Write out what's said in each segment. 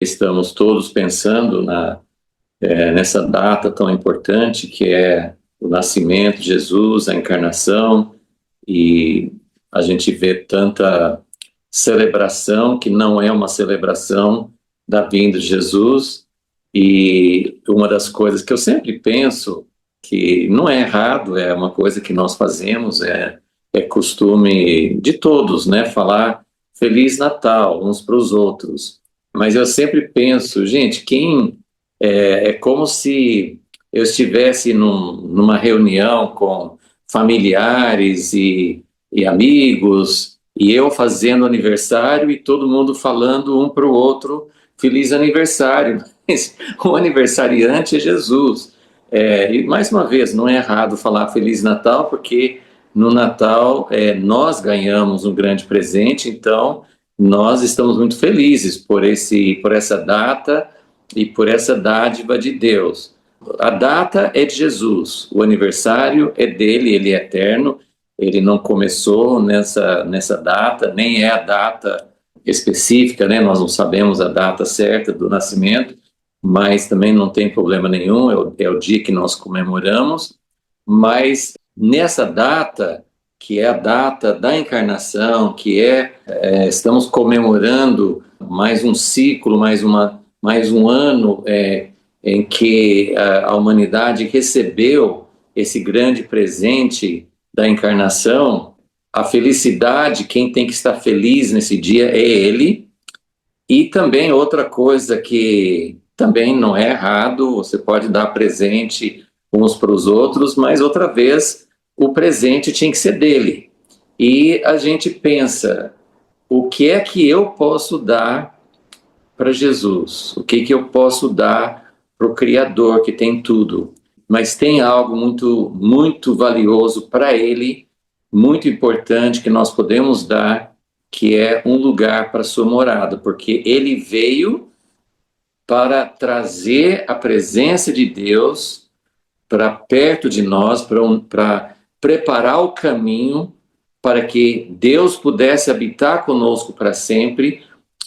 estamos todos pensando nessa data tão importante que é o nascimento de Jesus, a encarnação, e a gente vê tanta celebração que não é uma celebração da vinda de Jesus. E uma das coisas que eu sempre penso, que não é errado, é uma coisa que nós fazemos, é costume de todos, né, falar Feliz Natal uns para os outros. Mas eu sempre penso, gente, é como se eu estivesse numa reunião com familiares e amigos, e eu fazendo aniversário e todo mundo falando um para o outro Feliz aniversário. O aniversariante é Jesus. E mais uma vez, não é errado falar Feliz Natal, porque no Natal nós ganhamos um grande presente, então nós estamos muito felizes por essa data e por essa dádiva de Deus. A data é de Jesus, o aniversário é dele, ele é eterno, ele não começou nessa data, nem é a data específica, né? Nós não sabemos a data certa do nascimento, mas também não tem problema nenhum, é o dia que nós comemoramos. Mas nessa data, que é a data da encarnação, estamos comemorando mais um ciclo, mais um ano em que a humanidade recebeu esse grande presente da encarnação. A felicidade, quem tem que estar feliz nesse dia é ele. E também outra coisa que também não é errado, você pode dar presente uns para os outros, mas outra vez o presente tinha que ser dele. E a gente pensa, o que é que eu posso dar para Jesus? O que eu posso dar para o Criador que tem tudo? Mas tem algo muito, muito valioso para ele, muito importante que nós podemos dar, que é um lugar para sua morada, porque ele veio para trazer a presença de Deus para perto de nós, para preparar o caminho para que Deus pudesse habitar conosco para sempre.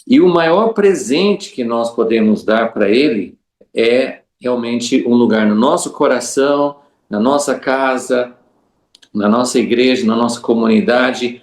E o maior presente que nós podemos dar para ele é realmente um lugar no nosso coração, na nossa casa, na nossa igreja, na nossa comunidade,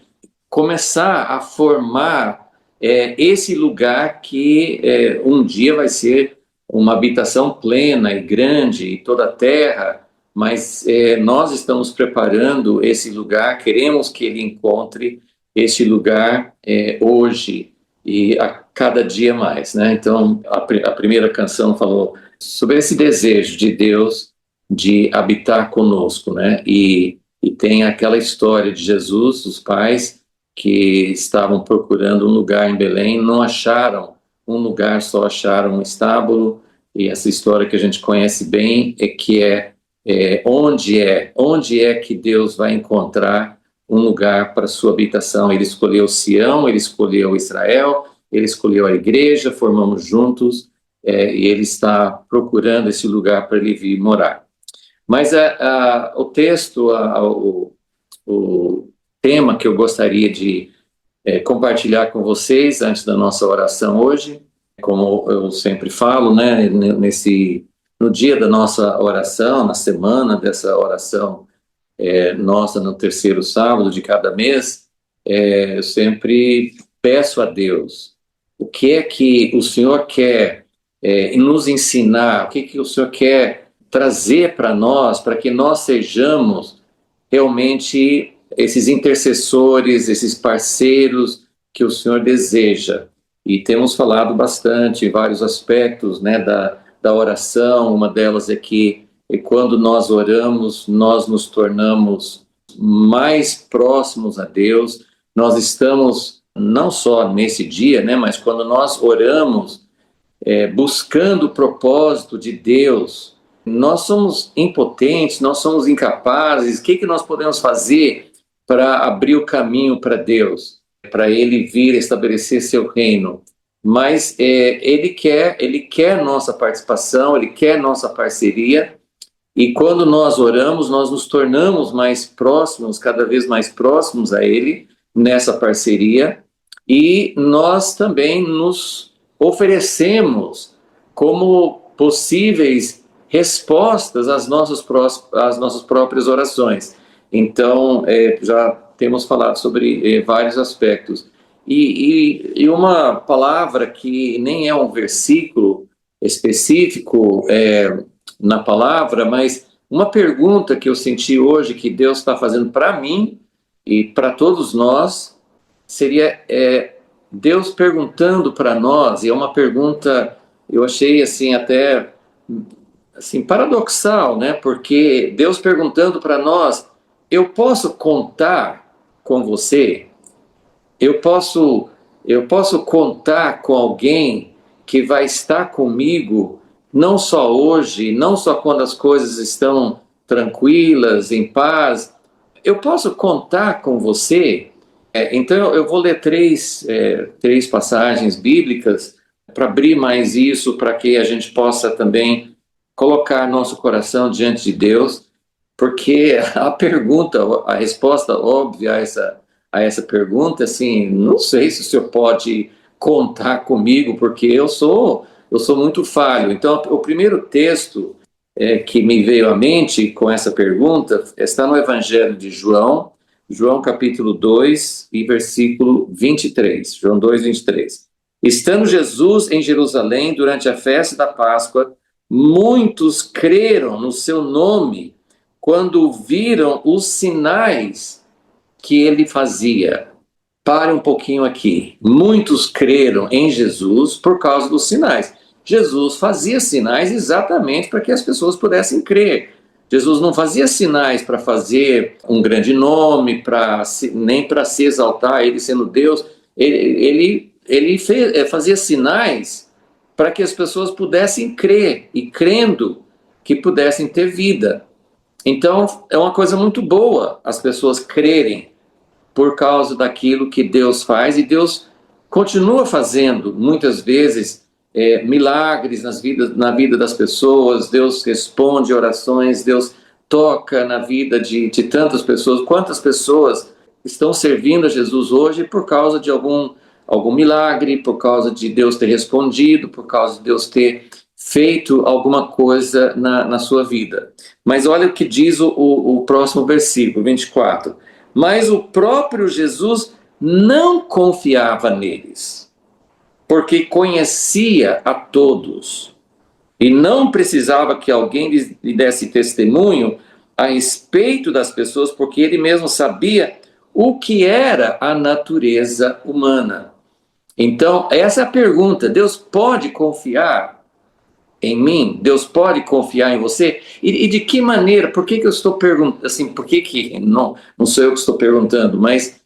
começar a formar esse lugar que um dia vai ser uma habitação plena e grande em toda a terra, mas nós estamos preparando esse lugar, queremos que ele encontre esse lugar hoje e a cada dia mais, né? Então, a primeira canção falou sobre esse desejo de Deus de habitar conosco, né? E tem aquela história de Jesus, os pais que estavam procurando um lugar em Belém, não acharam um lugar, só acharam um estábulo, e essa história que a gente conhece bem onde é que Deus vai encontrar um lugar para sua habitação. Ele escolheu Sião, ele escolheu Israel, ele escolheu a igreja, formamos juntos, e ele está procurando esse lugar para ele vir morar. Mas o texto, o tema que eu gostaria de compartilhar com vocês antes da nossa oração hoje, como eu sempre falo, né, no dia da nossa oração, na semana dessa oração nossa, no terceiro sábado de cada mês, eu sempre peço a Deus o que é que o Senhor quer nos ensinar, o que o Senhor quer trazer para nós, para que nós sejamos realmente esses intercessores, esses parceiros que o Senhor deseja. E temos falado bastante em vários aspectos, né, da oração. Uma delas é que quando nós oramos, nós nos tornamos mais próximos a Deus. Nós estamos, não só nesse dia, né, mas quando nós oramos, buscando o propósito de Deus, nós somos impotentes, nós somos incapazes. O que nós podemos fazer para abrir o caminho para Deus, para Ele vir estabelecer seu reino? Mas Ele quer nossa participação, Ele quer nossa parceria, e quando nós oramos, nós nos tornamos mais próximos, cada vez mais próximos a Ele, nessa parceria, e nós também nos oferecemos como possíveis respostas às nossas próprias orações. Então, já temos falado sobre vários aspectos. E uma palavra que nem é um versículo específico na palavra, mas uma pergunta que eu senti hoje que Deus está fazendo para mim e para todos nós seria Deus perguntando para nós, e é uma pergunta, eu achei assim até assim paradoxal, né? Porque Deus perguntando para nós, eu posso contar com você? Eu posso contar com alguém que vai estar comigo não só hoje, não só quando as coisas estão tranquilas, em paz. Eu posso contar com você? Então eu vou ler três passagens bíblicas para abrir mais isso, para que a gente possa também colocar nosso coração diante de Deus, porque a pergunta, a resposta óbvia a essa pergunta, assim, não sei se o senhor pode contar comigo, porque eu sou muito falho. Então, o primeiro texto que me veio à mente com essa pergunta está no Evangelho de João, João capítulo 2 e versículo 23, João 2, 23. Estando Jesus em Jerusalém durante a festa da Páscoa, muitos creram no seu nome quando viram os sinais que ele fazia. Pare um pouquinho aqui. Muitos creram em Jesus por causa dos sinais. Jesus fazia sinais exatamente para que as pessoas pudessem crer. Jesus não fazia sinais para fazer um grande nome, nem para se exaltar, ele sendo Deus. Ele fazia sinais para que as pessoas pudessem crer, e crendo que pudessem ter vida. Então, é uma coisa muito boa as pessoas crerem por causa daquilo que Deus faz, e Deus continua fazendo, muitas vezes, milagres na vida das pessoas. Deus responde orações, Deus toca na vida de tantas pessoas. Quantas pessoas estão servindo a Jesus hoje por causa de algum milagre, por causa de Deus ter respondido, por causa de Deus ter feito alguma coisa na sua vida. Mas olha o que diz o próximo versículo, 24. Mas o próprio Jesus não confiava neles, porque conhecia a todos e não precisava que alguém lhe desse testemunho a respeito das pessoas, porque ele mesmo sabia o que era a natureza humana. Então, essa é a pergunta: Deus pode confiar em mim? Deus pode confiar em você? E de que maneira? Por que eu estou perguntando? Assim, por que não sou eu que estou perguntando, mas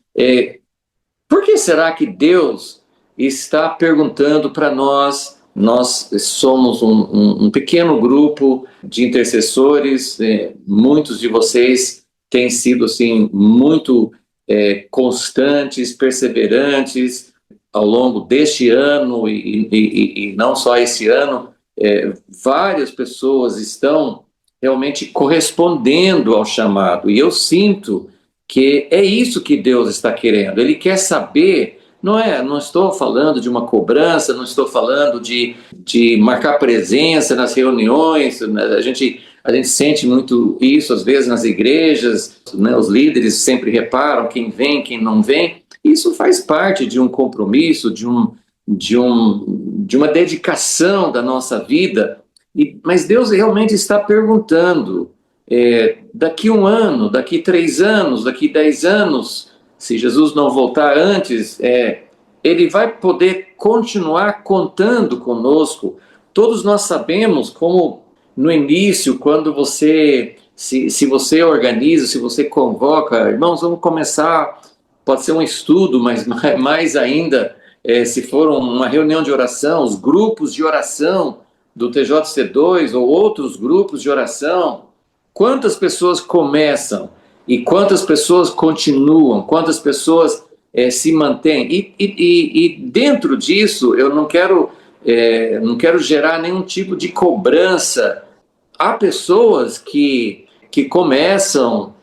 por que será que Deus está perguntando para nós? Nós somos um pequeno grupo de intercessores, muitos de vocês têm sido assim, muito constantes, perseverantes ao longo deste ano e não só esse ano. Várias pessoas estão realmente correspondendo ao chamado, e eu sinto que é isso que Deus está querendo. Ele quer saber, não estou falando de uma cobrança, não estou falando de marcar presença nas reuniões, né? A gente sente muito isso às vezes nas igrejas, né? Os líderes sempre reparam quem vem, quem não vem. Isso faz parte de um compromisso, de uma dedicação da nossa vida, mas Deus realmente está perguntando, daqui 1 ano, daqui 3 anos, daqui 10 anos, se Jesus não voltar antes, ele vai poder continuar contando conosco. Todos nós sabemos como no início, quando se você organiza, se você convoca, irmãos, vamos começar, pode ser um estudo, mas mais ainda, se for uma reunião de oração, os grupos de oração do TJC2 ou outros grupos de oração, quantas pessoas começam e quantas pessoas continuam, quantas pessoas se mantêm. E dentro disso, eu não quero gerar nenhum tipo de cobrança. Há pessoas que começam,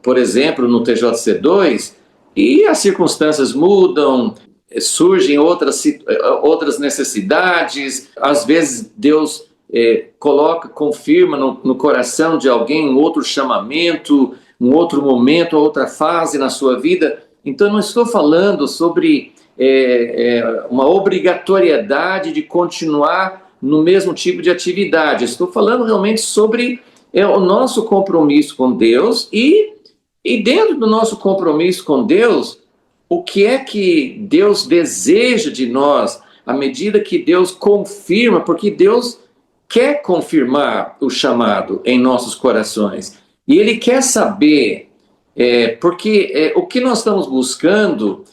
por exemplo, no TJC2, e as circunstâncias mudam, surgem outras necessidades, às vezes Deus confirma no coração de alguém um outro chamamento, um outro momento, outra fase na sua vida. Então, não estou falando sobre uma obrigatoriedade de continuar no mesmo tipo de atividade. Estou falando realmente sobre o nosso compromisso com Deus e dentro do nosso compromisso com Deus, o que é que Deus deseja de nós à medida que Deus confirma, porque Deus quer confirmar o chamado em nossos corações. E Ele quer saber, porque o que nós estamos buscando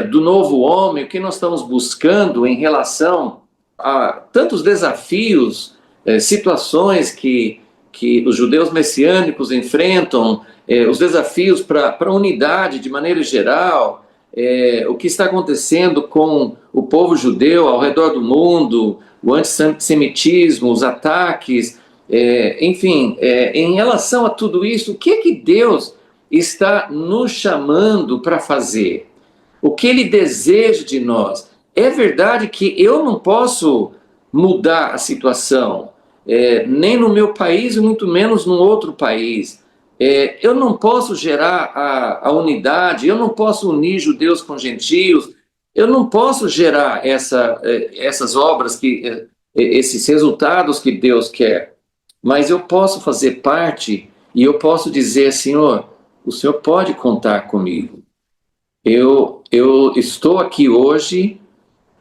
do novo homem, o que nós estamos buscando em relação a tantos desafios, situações que os judeus messiânicos enfrentam, os desafios para a unidade de maneira geral, o que está acontecendo com o povo judeu ao redor do mundo, o antissemitismo, os ataques, enfim, em relação a tudo isso, o que é que Deus está nos chamando para fazer? O que Ele deseja de nós? É verdade que eu não posso mudar a situação, nem no meu país e muito menos num outro país. Eu não posso gerar a unidade, eu não posso unir judeus com gentios, eu não posso gerar essas obras, esses resultados que Deus quer, mas eu posso fazer parte e eu posso dizer, Senhor, o Senhor pode contar comigo. Eu estou aqui hoje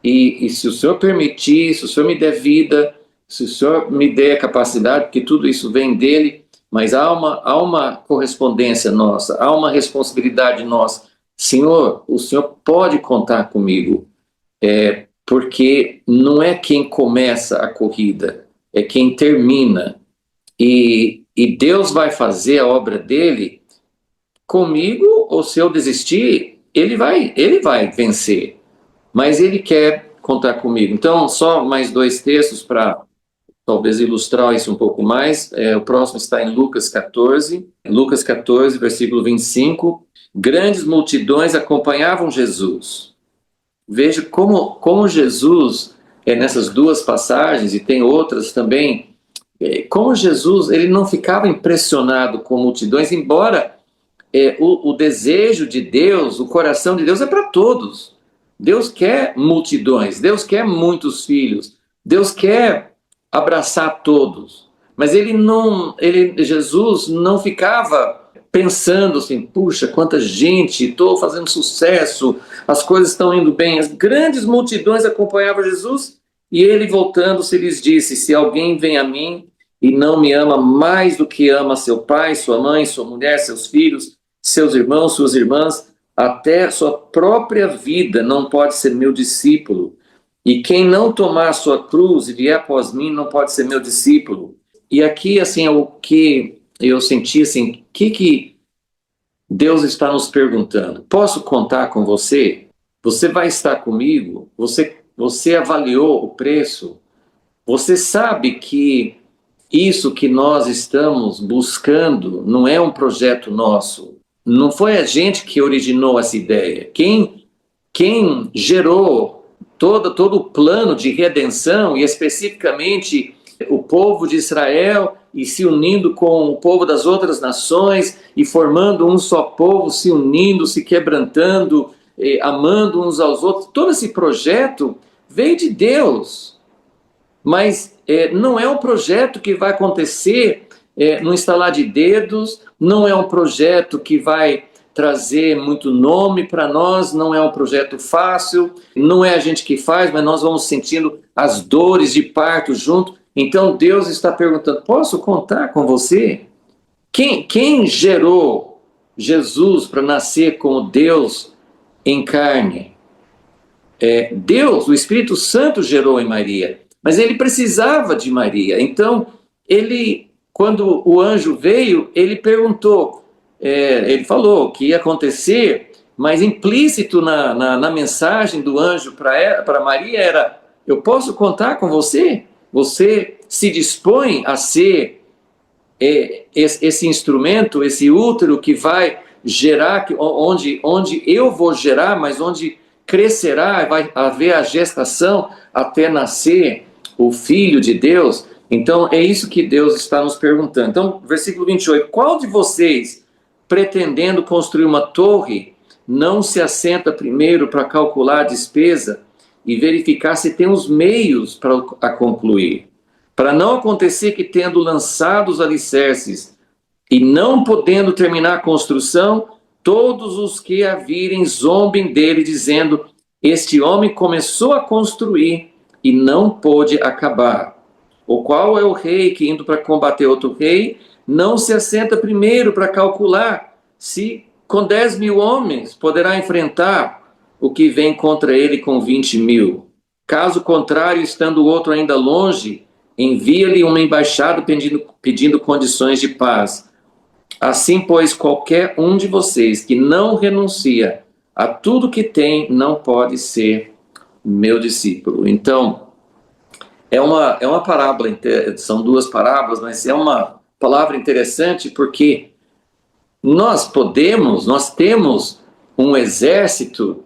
e se o Senhor permitir, se o Senhor me der vida, se o Senhor me der a capacidade, porque tudo isso vem dEle, mas há uma correspondência nossa, há uma responsabilidade nossa. Senhor, o Senhor pode contar comigo, porque não é quem começa a corrida, é quem termina. E Deus vai fazer a obra dEle comigo, ou se eu desistir, Ele vai vencer. Mas Ele quer contar comigo. Então, só mais 2 textos para talvez ilustrar isso um pouco mais. O próximo está em Lucas 14, versículo 25. Grandes multidões acompanhavam Jesus. Veja como Jesus, nessas 2 passagens, e tem outras também, como Jesus ele não ficava impressionado com multidões, embora o desejo de Deus, o coração de Deus é para todos. Deus quer multidões, Deus quer muitos filhos, Deus quer abraçar todos, mas Jesus não ficava pensando assim, puxa, quanta gente, estou fazendo sucesso, as coisas estão indo bem. As grandes multidões acompanhavam Jesus e ele, voltando-se, lhes disse: se alguém vem a mim e não me ama mais do que ama seu pai, sua mãe, sua mulher, seus filhos, seus irmãos, suas irmãs, até sua própria vida, não pode ser meu discípulo. E quem não tomar a sua cruz e vier após mim não pode ser meu discípulo. E aqui, assim, o que eu senti, assim, o que Deus está nos perguntando? Posso contar com você? Você vai estar comigo? Você avaliou o preço? Você sabe que isso que nós estamos buscando não é um projeto nosso. Não foi a gente que originou essa ideia. Quem gerou todo o plano de redenção, e especificamente o povo de Israel, e se unindo com o povo das outras nações, e formando um só povo, se unindo, se quebrantando, amando uns aos outros, todo esse projeto veio de Deus. Mas não é um projeto que vai acontecer no estalar de dedos, não é um projeto que vai trazer muito nome para nós, não é um projeto fácil, não é a gente que faz, mas nós vamos sentindo as dores de parto junto. Então Deus está perguntando, posso contar com você? Quem gerou Jesus para nascer como Deus em carne? Deus, o Espírito Santo gerou em Maria, mas ele precisava de Maria. Então, quando o anjo veio, ele perguntou, ele falou que ia acontecer, mas implícito na mensagem do anjo para Maria era: eu posso contar com você? Você se dispõe a ser esse instrumento, esse útero que vai gerar, onde eu vou gerar, mas onde crescerá, vai haver a gestação até nascer o Filho de Deus. Então, é isso que Deus está nos perguntando. Então, versículo 28, qual de vocês, pretendendo construir uma torre, não se assenta primeiro para calcular a despesa e verificar se tem os meios para a concluir? Para não acontecer que, tendo lançado os alicerces e não podendo terminar a construção, todos os que a virem zombem dele, dizendo: este homem começou a construir e não pôde acabar. Ou qual é o rei que, indo para combater outro rei, não se assenta primeiro para calcular se com 10.000 homens poderá enfrentar o que vem contra ele com 20.000? Caso contrário, estando o outro ainda longe, envia-lhe uma embaixada pedindo condições de paz. Assim, pois, qualquer um de vocês que não renuncia a tudo que tem, não pode ser meu discípulo. Então, é uma parábola, são duas parábolas, mas é uma palavra interessante porque nós temos um exército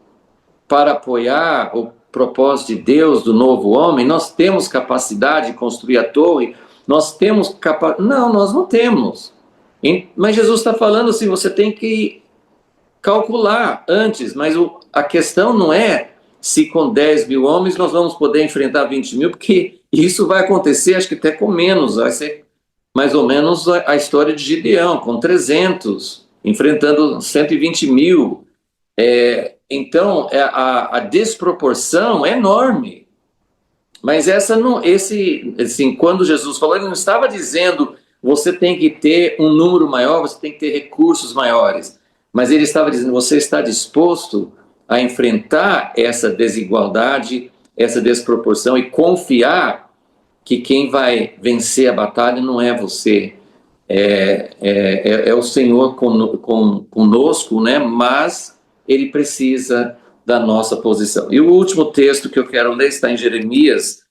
para apoiar o propósito de Deus do novo homem, nós temos capacidade de construir a torre, nós temos capacidade... Não, nós não temos. Mas Jesus está falando assim, você tem que calcular antes, mas a questão não é se com 10.000 homens nós vamos poder enfrentar 20.000, porque isso vai acontecer, acho que até com menos, vai ser mais ou menos a história de Gideão, com 300, enfrentando 120.000. Então, a desproporção é enorme. Mas quando Jesus falou, ele não estava dizendo você tem que ter um número maior, você tem que ter recursos maiores. Mas ele estava dizendo, você está disposto a enfrentar essa desigualdade, essa desproporção e confiar que quem vai vencer a batalha não é você, é o Senhor conosco, né? Mas ele precisa da nossa posição. E o último texto que eu quero ler está em Jeremias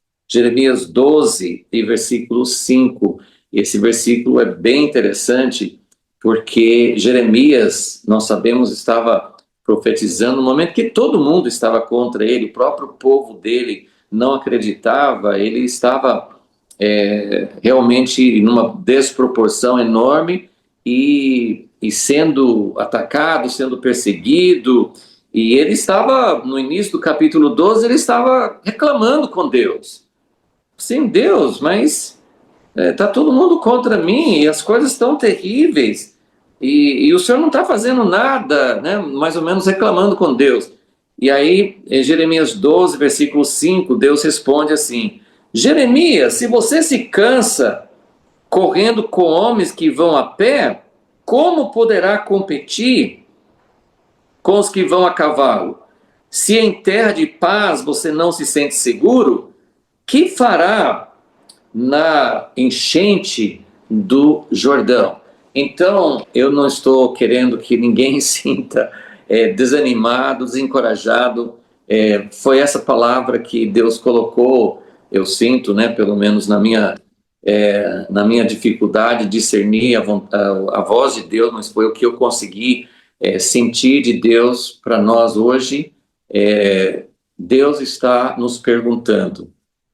12, e versículo 5. Esse versículo é bem interessante, porque Jeremias, nós sabemos, estava profetizando no momento que todo mundo estava contra ele, o próprio povo dele não acreditava, ele estava realmente numa desproporção enorme e sendo atacado, sendo perseguido, e ele estava, no início do capítulo 12, ele estava reclamando com Deus. Sim, Deus, mas está todo mundo contra mim e as coisas estão terríveis e o Senhor não está fazendo nada, né? Mais ou menos reclamando com Deus. E aí, em Jeremias 12, versículo 5, Deus responde assim: Jeremias, se você se cansa correndo com homens que vão a pé, como poderá competir com os que vão a cavalo? Se em terra de paz você não se sente seguro, que fará na enchente do Jordão? Então, eu não estou querendo que ninguém sinta desanimado, desencorajado. Foi essa palavra que Deus colocou, eu sinto, né, pelo menos na minha dificuldade de discernir a voz de Deus, mas foi o que eu consegui sentir de Deus para nós hoje. Deus está nos perguntando,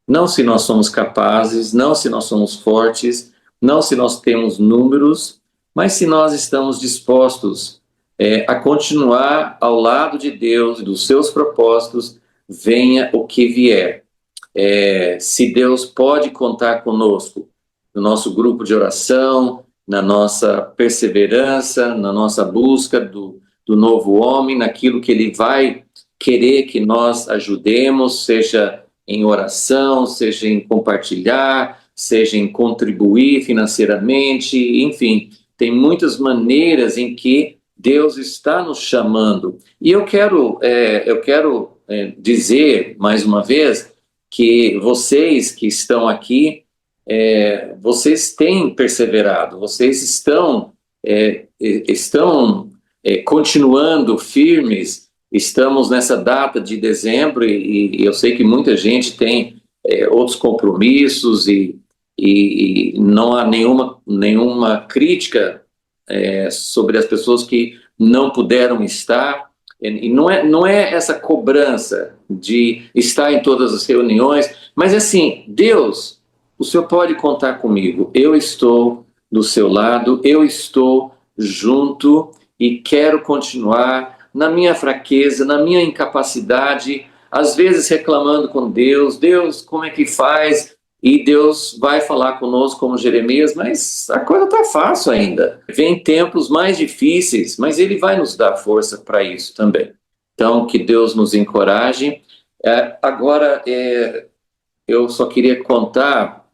não se nós somos capazes, não se nós somos fortes, não se nós temos números, mas se nós estamos dispostos a continuar ao lado de Deus e dos seus propósitos, venha o que vier. Se Deus pode contar conosco no nosso grupo de oração, na nossa perseverança, na nossa busca do novo homem, naquilo que Ele vai querer que nós ajudemos, seja em oração, seja em compartilhar, seja em contribuir financeiramente, enfim, tem muitas maneiras em que Deus está nos chamando. E eu quero dizer, mais uma vez, que vocês que estão aqui, vocês têm perseverado, vocês estão continuando firmes. Estamos nessa data de dezembro e eu sei que muita gente tem outros compromissos e não há nenhuma crítica sobre as pessoas que não puderam estar. E não é essa cobrança de estar em todas as reuniões, mas assim, Deus, o Senhor pode contar comigo, eu estou do seu lado, eu estou junto e quero continuar na minha fraqueza, na minha incapacidade, às vezes reclamando com Deus, Deus, como é que faz? E Deus vai falar conosco como Jeremias, mas a coisa está fácil ainda. Vem tempos mais difíceis, mas Ele vai nos dar força para isso também. Então, que Deus nos encoraje. Agora, eu só queria contar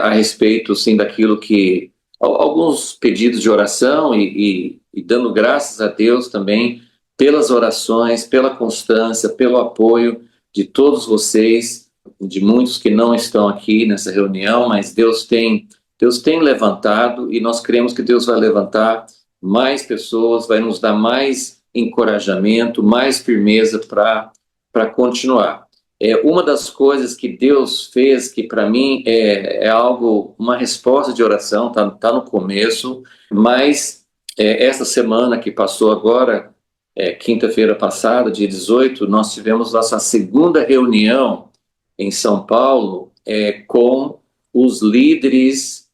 a respeito, sim, daquilo que... Alguns pedidos de oração e dando graças a Deus também pelas orações, pela constância, pelo apoio de todos vocês, de muitos que não estão aqui nessa reunião, mas Deus tem levantado e nós cremos que Deus vai levantar mais pessoas, vai nos dar mais encorajamento, mais firmeza para continuar. Uma das coisas que Deus fez, que para mim é algo, uma resposta de oração, tá no começo, mas essa semana que passou agora, quinta-feira passada, dia 18, nós tivemos nossa segunda reunião em São Paulo com os líderes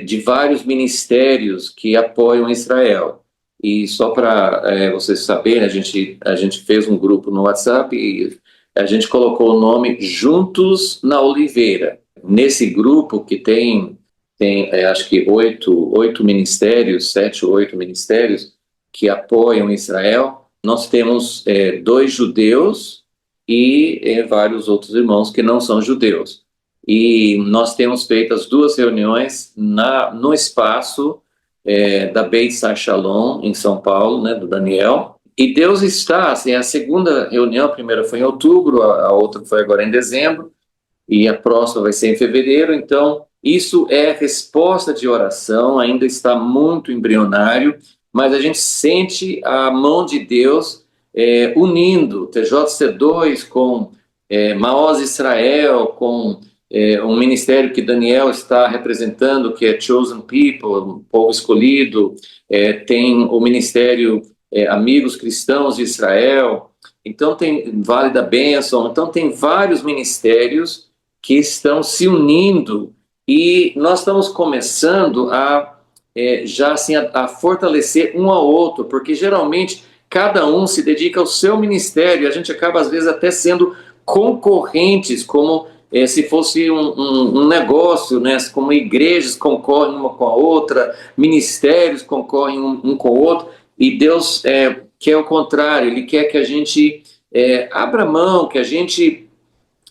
de vários ministérios que apoiam Israel. E só para vocês saberem, a gente fez um grupo no WhatsApp e a gente colocou o nome Juntos na Oliveira. Nesse grupo que tem acho que 8 ministérios, 7 ou 8 ministérios que apoiam Israel, nós temos 2 judeus e vários outros irmãos que não são judeus. E nós temos feito as 2 reuniões no espaço da Beit Shalom, em São Paulo, né, do Daniel. E Deus está, assim, a segunda reunião, a primeira foi em outubro, a outra foi agora em dezembro, e a próxima vai ser em fevereiro. Então, isso é resposta de oração, ainda está muito embrionário, mas a gente sente a mão de Deus unindo TJC2 com Maoz Israel, com um ministério que Daniel está representando, que é Chosen People, um povo escolhido, tem o ministério Amigos Cristãos de Israel, então tem Vale da Bênção, então tem vários ministérios que estão se unindo e nós estamos começando já assim a fortalecer um ao outro, porque geralmente cada um se dedica ao seu ministério e a gente acaba às vezes até sendo concorrentes, como se fosse um negócio, né? Como igrejas concorrem uma com a outra, ministérios concorrem um com o outro, e Deus quer o contrário, Ele quer que a gente abra mão, que a gente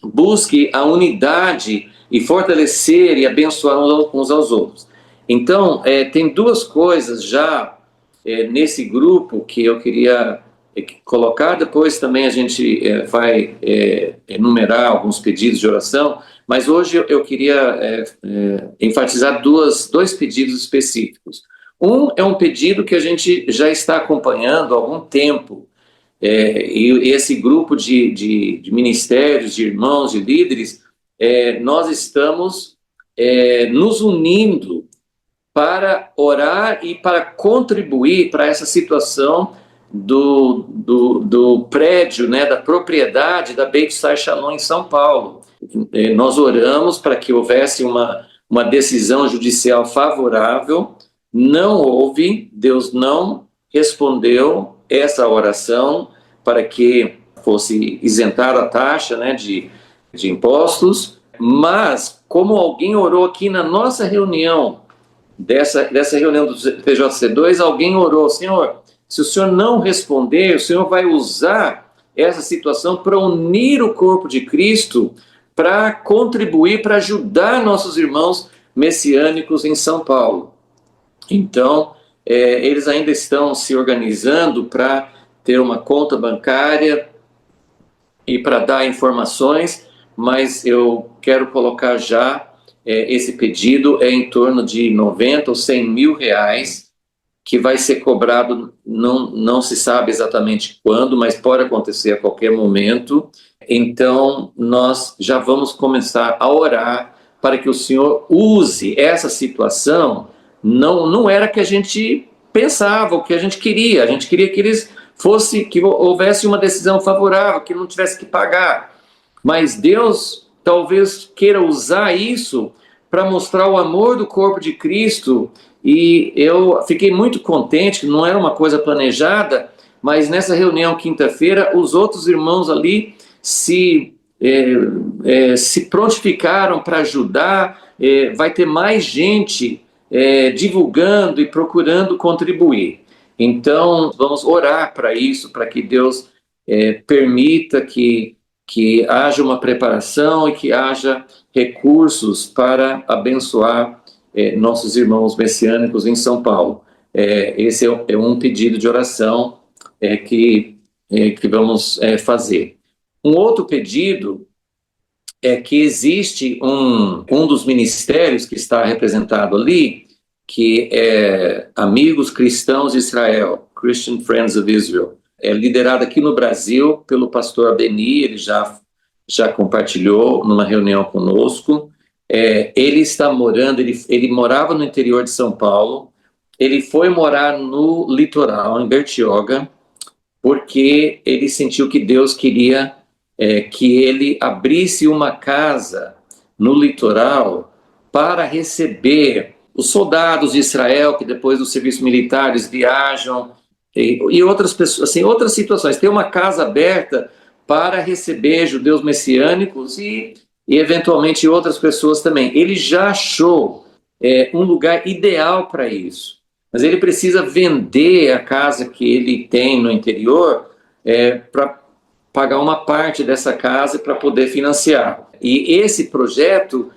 busque a unidade e fortalecer e abençoar uns aos outros. Então, tem 2 coisas já nesse grupo que eu queria colocar, depois também a gente vai enumerar alguns pedidos de oração, mas hoje eu queria enfatizar 2 pedidos específicos. Um é um pedido que a gente já está acompanhando há algum tempo, e esse grupo de ministérios, de irmãos, de líderes, nós estamos nos unindo para orar e para contribuir para essa situação do prédio, né, da propriedade da Beit Shalom em São Paulo. Nós oramos para que houvesse uma decisão judicial favorável, não houve, Deus não respondeu essa oração para que fosse isentar a taxa, né, de impostos, mas como alguém orou aqui na nossa reunião, dessa reunião do TJC2, alguém orou, Senhor, se o Senhor não responder, o Senhor vai usar essa situação para unir o corpo de Cristo, para contribuir, para ajudar nossos irmãos messiânicos em São Paulo. Então, eles ainda estão se organizando para ter uma conta bancária e para dar informações, mas eu quero colocar já esse pedido em torno de 90 ou 100 mil reais, que vai ser cobrado, não se sabe exatamente quando, mas pode acontecer a qualquer momento. Então, nós já vamos começar a orar para que o Senhor use essa situação. Não era que a gente pensava, o que a gente queria que eles fosse que houvesse uma decisão favorável, que não tivesse que pagar. Mas Deus talvez queira usar isso para mostrar o amor do corpo de Cristo, e eu fiquei muito contente, que não era uma coisa planejada, mas nessa reunião quinta-feira, os outros irmãos ali se prontificaram para ajudar, vai ter mais gente divulgando e procurando contribuir. Então, vamos orar para isso, para que Deus permita que haja uma preparação e que haja recursos para abençoar nossos irmãos messiânicos em São Paulo. Esse é um pedido de oração que vamos fazer. Um outro pedido é que existe um dos ministérios que está representado ali, que é Amigos Cristãos de Israel, Christian Friends of Israel. É liderado aqui no Brasil pelo pastor Abeni, ele já compartilhou numa reunião conosco. Ele está morando, ele morava no interior de São Paulo, ele foi morar no litoral, em Bertioga, porque ele sentiu que Deus queria que ele abrisse uma casa no litoral para receber os soldados de Israel, que depois do serviço militar eles viajam, e outras pessoas, assim, outras situações. Ter uma casa aberta para receber judeus messiânicos e eventualmente outras pessoas também. Ele já achou um lugar ideal para isso, mas ele precisa vender a casa que ele tem no interior para pagar uma parte dessa casa para poder financiar. E esse projeto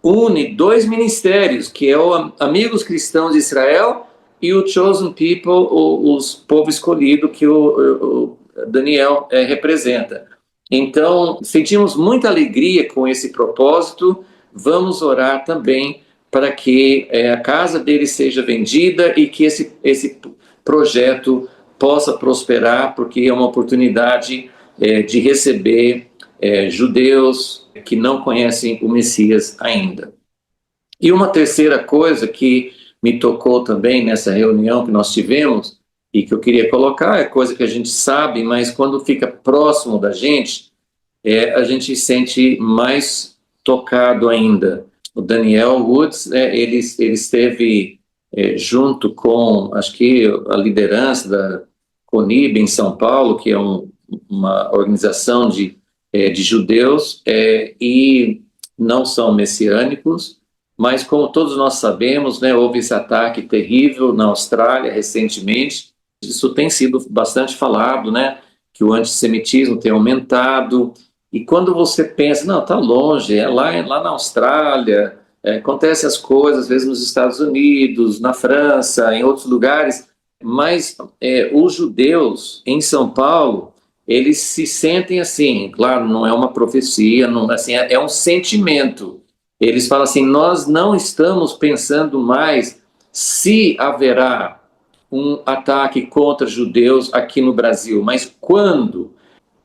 une dois ministérios, que é o Amigos Cristãos de Israel e o Chosen People, os povo escolhido, que o Daniel representa. Então, sentimos muita alegria com esse propósito. Vamos orar também para que a casa dele seja vendida e que esse projeto possa prosperar, porque é uma oportunidade de receber judeus que não conhecem o Messias ainda. E uma terceira coisa que me tocou também nessa reunião que nós tivemos e que eu queria colocar, é coisa que a gente sabe, mas quando fica próximo da gente, a gente se sente mais tocado ainda. O Daniel Woods, ele esteve junto com, acho que a liderança da CONIB em São Paulo, que é uma organização de judeus e não são messiânicos, mas como todos nós sabemos, houve esse ataque terrível na Austrália recentemente. Isso tem sido bastante falado, que o antissemitismo tem aumentado. E quando você pensa, não, está longe, lá na Austrália, acontece as coisas, às vezes nos Estados Unidos, na França, em outros lugares, mas os judeus em São Paulo, eles se sentem assim, claro, não é uma profecia, não, assim, é um sentimento. Eles falam assim, nós não estamos pensando mais se haverá um ataque contra judeus aqui no Brasil, mas quando?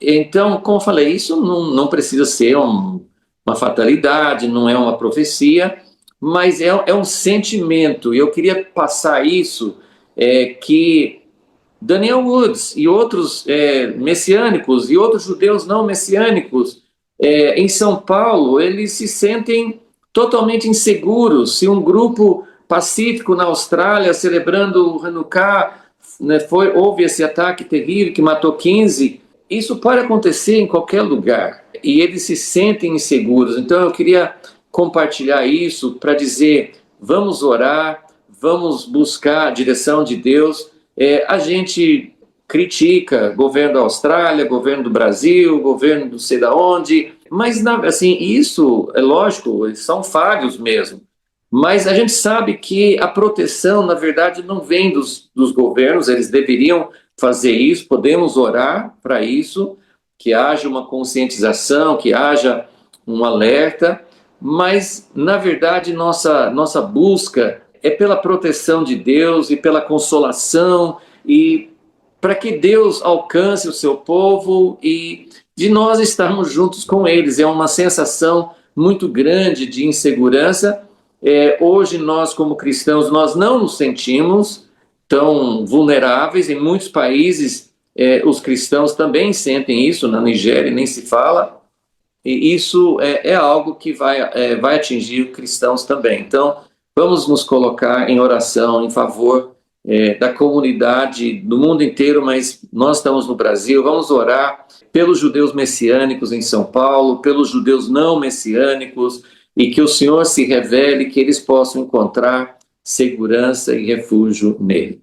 Então, como eu falei, isso não precisa ser uma fatalidade, não é uma profecia, mas é um sentimento. E eu queria passar isso, que Daniel Woods e outros messiânicos e outros judeus não messiânicos em São Paulo, eles se sentem totalmente inseguros. Se um grupo pacífico na Austrália, celebrando o Hanukkah, houve esse ataque terrível que matou 15, isso pode acontecer em qualquer lugar, e eles se sentem inseguros. Então eu queria compartilhar isso para dizer, vamos orar, vamos buscar a direção de Deus. A gente critica governo da Austrália, governo do Brasil, governo do sei da onde, mas assim, isso é lógico, eles são falhos mesmo. Mas a gente sabe que a proteção, na verdade, não vem dos governos, eles deveriam fazer isso, podemos orar para isso, que haja uma conscientização, que haja um alerta, mas, na verdade, nossa busca é pela proteção de Deus e pela consolação e para que Deus alcance o seu povo e de nós estarmos juntos com eles. É uma sensação muito grande de insegurança. Hoje nós, como cristãos, nós não nos sentimos tão vulneráveis. Em muitos países os cristãos também sentem isso, na Nigéria nem se fala, e isso é algo que vai atingir cristãos também. Então, vamos nos colocar em oração em favor da comunidade do mundo inteiro, mas nós estamos no Brasil, vamos orar pelos judeus messiânicos em São Paulo, pelos judeus não messiânicos, e que o Senhor se revele, que eles possam encontrar segurança e refúgio nele.